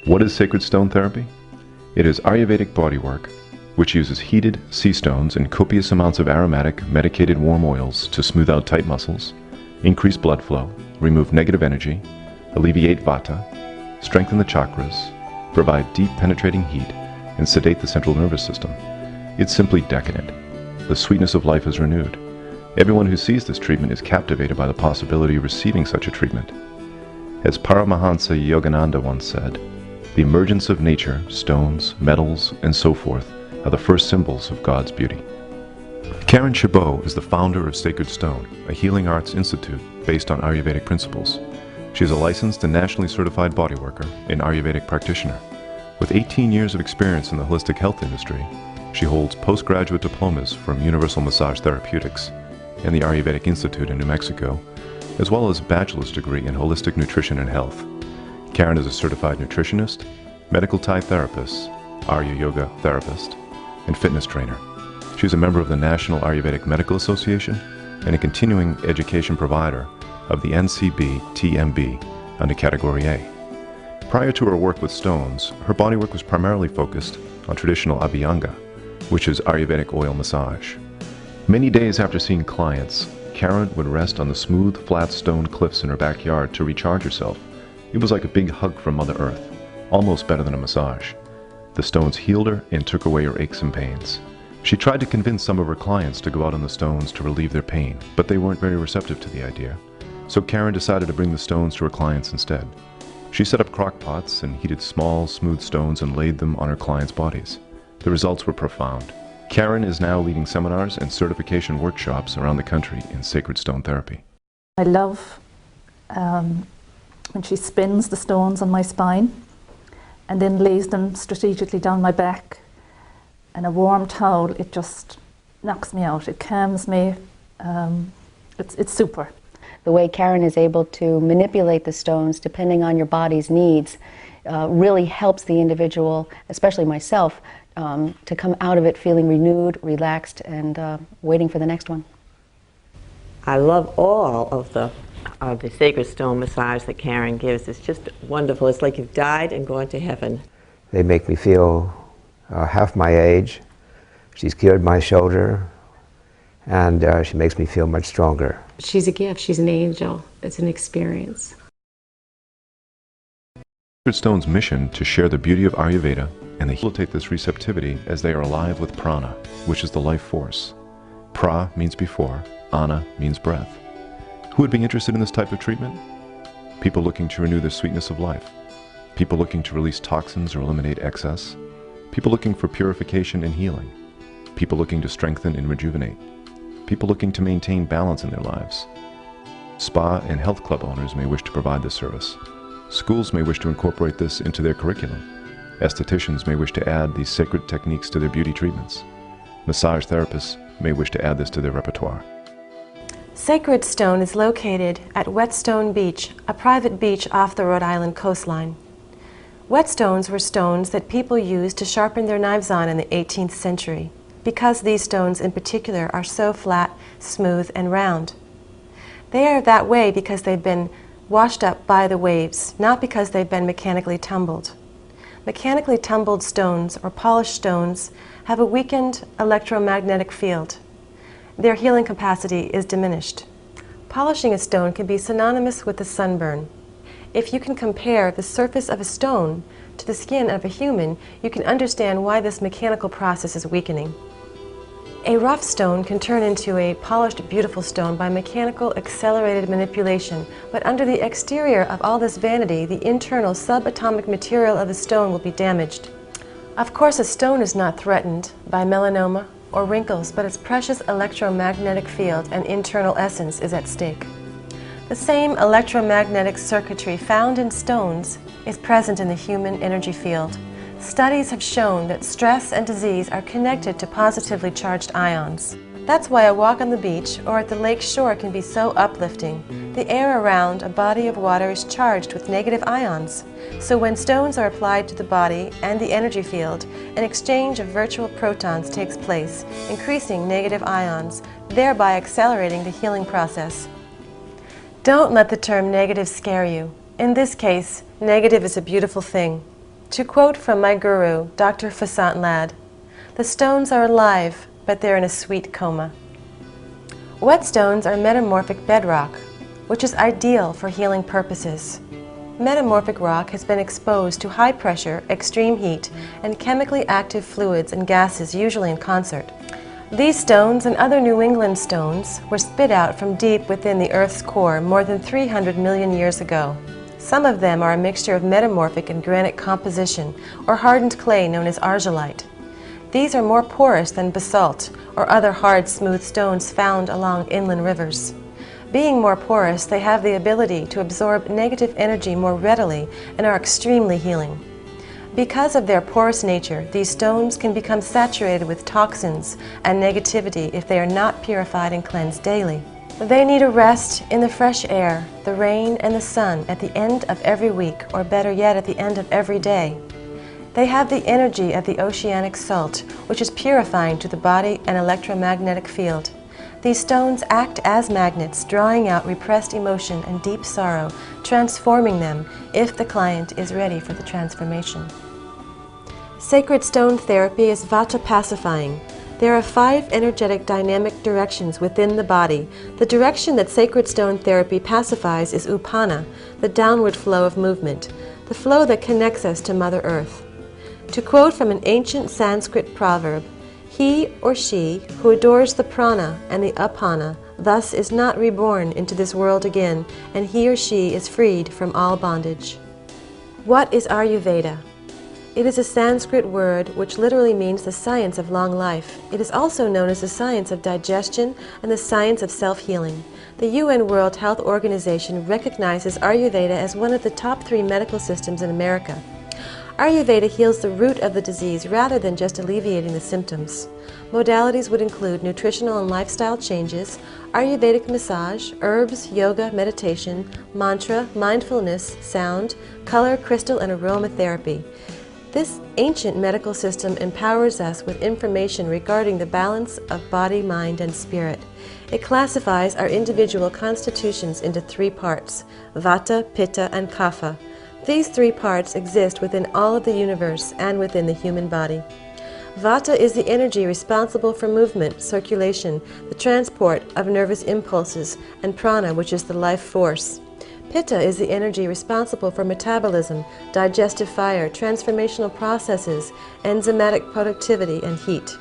What is sacred stone therapy? It is Ayurvedic bodywork, which uses heated sea stones and copious amounts of aromatic, medicated warm oils to smooth out tight muscles, increase blood flow, remove negative energy, alleviate vata, strengthen the chakras, provide deep penetrating heat, and sedate the central nervous system. It's simply decadent. The sweetness of life is renewed. Everyone who sees this treatment is captivated by the possibility of receiving such a treatment. As Paramahansa Yogananda once said, the emergence of nature, stones, metals, and so forth are the first symbols of God's beauty. Karyn is the founder of Sacred Stone, a healing arts institute based on Ayurvedic principles. She is a licensed and nationally certified bodyworker and Ayurvedic practitioner. With 18 years of experience in the holistic health industry, she holds postgraduate diplomas from Universal Massage Therapeutics and the Ayurvedic Institute in New Mexico, as well as a bachelor's degree in holistic nutrition and health. Karyn is a certified nutritionist, medical Thai therapist, Arya Yoga therapist, and fitness trainer. She is a member of the National Ayurvedic Medical Association and a continuing education provider of the NCB-TMB under Category A. Prior to her work with stones, her bodywork was primarily focused on traditional Abhyanga, which is Ayurvedic oil massage. Many days after seeing clients, Karyn would rest on the smooth, flat stone cliffs in her backyard to recharge herself. It was like a big hug from Mother Earth, almost better than a massage. The stones healed her and took away her aches and pains. She tried to convince some of her clients to go out on the stones to relieve their pain, but they weren't very receptive to the idea. So Karyn decided to bring the stones to her clients instead. She set up crock pots and heated small, smooth stones and laid them on her clients' bodies. The results were profound. Karyn is now leading seminars and certification workshops around the country in sacred stone therapy. I love when she spins the stones on my spine and then lays them strategically down my back. And a warm towel, it just knocks me out. It calms me. It's super. The way Karyn is able to manipulate the stones depending on your body's needs really helps the individual, especially myself, to come out of it feeling renewed, relaxed, and waiting for the next one. I love all of the sacred stone massage that Karyn gives. It's just wonderful. It's like you've died and gone to heaven. They make me feel half my age. She's cured my shoulder, and she makes me feel much stronger. She's a gift. She's an angel. It's an experience. Sacred Stone's mission to share the beauty of Ayurveda and they facilitate this receptivity as they are alive with prana, which is the life force. Pra means before, ana means breath. Who would be interested in this type of treatment? People looking to renew the sweetness of life. People looking to release toxins or eliminate excess. People looking for purification and healing. People looking to strengthen and rejuvenate. People looking to maintain balance in their lives. Spa and health club owners may wish to provide this service. Schools may wish to incorporate this into their curriculum. Estheticians may wish to add these sacred techniques to their beauty treatments. Massage therapists may wish to add this to their repertoire. Sacred Stone is located at Whetstone Beach, a private beach off the Rhode Island coastline. Whetstones were stones that people used to sharpen their knives on in the 18th century, because these stones in particular are so flat, smooth, and round. They are that way because they've been washed up by the waves, not because they've been mechanically tumbled. Mechanically tumbled stones or polished stones have a weakened electromagnetic field. Their healing capacity is diminished. Polishing a stone can be synonymous with a sunburn. If you can compare the surface of a stone to the skin of a human, you can understand why this mechanical process is weakening. A rough stone can turn into a polished, beautiful stone by mechanical, accelerated manipulation, but under the exterior of all this vanity, the internal subatomic material of the stone will be damaged. Of course, a stone is not threatened by melanoma or wrinkles, but its precious electromagnetic field and internal essence is at stake. The same electromagnetic circuitry found in stones is present in the human energy field. Studies have shown that stress and disease are connected to positively charged ions. That's why a walk on the beach or at the lake shore can be so uplifting. The air around a body of water is charged with negative ions. So when stones are applied to the body and the energy field, an exchange of virtual protons takes place, increasing negative ions, thereby accelerating the healing process. Don't let the term negative scare you. In this case, negative is a beautiful thing. To quote from my guru, Dr. Fasant Lad, "The stones are alive, but they're in a sweet coma." Whetstones are metamorphic bedrock, which is ideal for healing purposes. Metamorphic rock has been exposed to high pressure, extreme heat, and chemically active fluids and gases, usually in concert. These stones and other New England stones were spit out from deep within the Earth's core more than 300 million years ago. Some of them are a mixture of metamorphic and granitic composition, or hardened clay known as argillite. These are more porous than basalt or other hard, smooth stones found along inland rivers. Being more porous, they have the ability to absorb negative energy more readily and are extremely healing. Because of their porous nature, these stones can become saturated with toxins and negativity if they are not purified and cleansed daily. They need a rest in the fresh air, the rain, and the sun at the end of every week, or better yet, at the end of every day. They have the energy of the oceanic salt, which is purifying to the body and electromagnetic field. These stones act as magnets, drawing out repressed emotion and deep sorrow, transforming them if the client is ready for the transformation. Sacred stone therapy is vata pacifying. There are 5 energetic dynamic directions within the body. The direction that sacred stone therapy pacifies is upana, the downward flow of movement, the flow that connects us to Mother Earth. To quote from an ancient Sanskrit proverb, "He or she who adores the prana and the apana thus is not reborn into this world again, and he or she is freed from all bondage." What is Ayurveda? It is a Sanskrit word which literally means the science of long life. It is also known as the science of digestion and the science of self-healing. The UN World Health Organization recognizes Ayurveda as one of the top 3 medical systems in America. Ayurveda heals the root of the disease rather than just alleviating the symptoms. Modalities would include nutritional and lifestyle changes, Ayurvedic massage, herbs, yoga, meditation, mantra, mindfulness, sound, color, crystal, and aromatherapy. This ancient medical system empowers us with information regarding the balance of body, mind, and spirit. It classifies our individual constitutions into 3 parts, vata, pitta, and kapha. These 3 parts exist within all of the universe and within the human body. Vata is the energy responsible for movement, circulation, the transport of nervous impulses, and prana, which is the life force. Pitta is the energy responsible for metabolism, digestive fire, transformational processes, enzymatic productivity, and heat.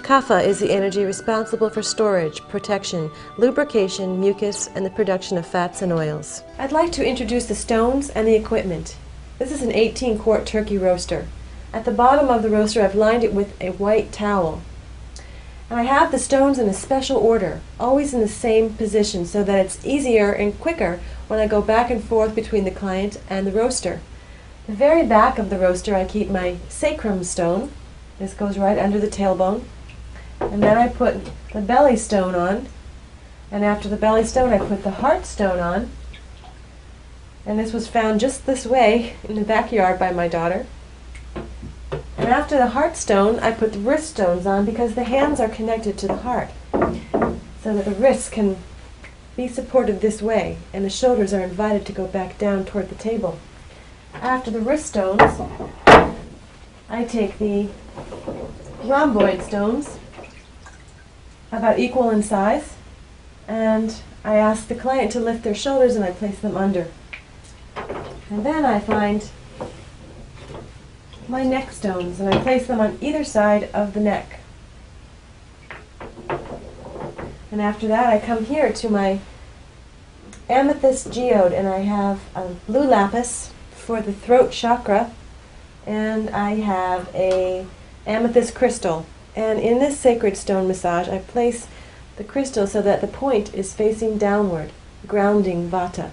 Kapha is the energy responsible for storage, protection, lubrication, mucus, and the production of fats and oils. I'd like to introduce the stones and the equipment. This is an 18-quart turkey roaster. At the bottom of the roaster, I've lined it with a white towel. And I have the stones in a special order, always in the same position, so that it's easier and quicker when I go back and forth between the client and the roaster. The very back of the roaster, I keep my sacrum stone. This goes right under the tailbone. And then I put the belly stone on. And after the belly stone, I put the heart stone on. And this was found just this way in the backyard by my daughter. And after the heart stone, I put the wrist stones on because the hands are connected to the heart, so that the wrists can be supported this way, and the shoulders are invited to go back down toward the table. After the wrist stones, I take the rhomboid stones, about equal in size, and I ask the client to lift their shoulders and I place them under. And then I find my neck stones, and I place them on either side of the neck. And after that, I come here to my amethyst geode, and I have a blue lapis for the throat chakra, and I have a amethyst crystal. And in this sacred stone massage, I place the crystal so that the point is facing downward, grounding vata.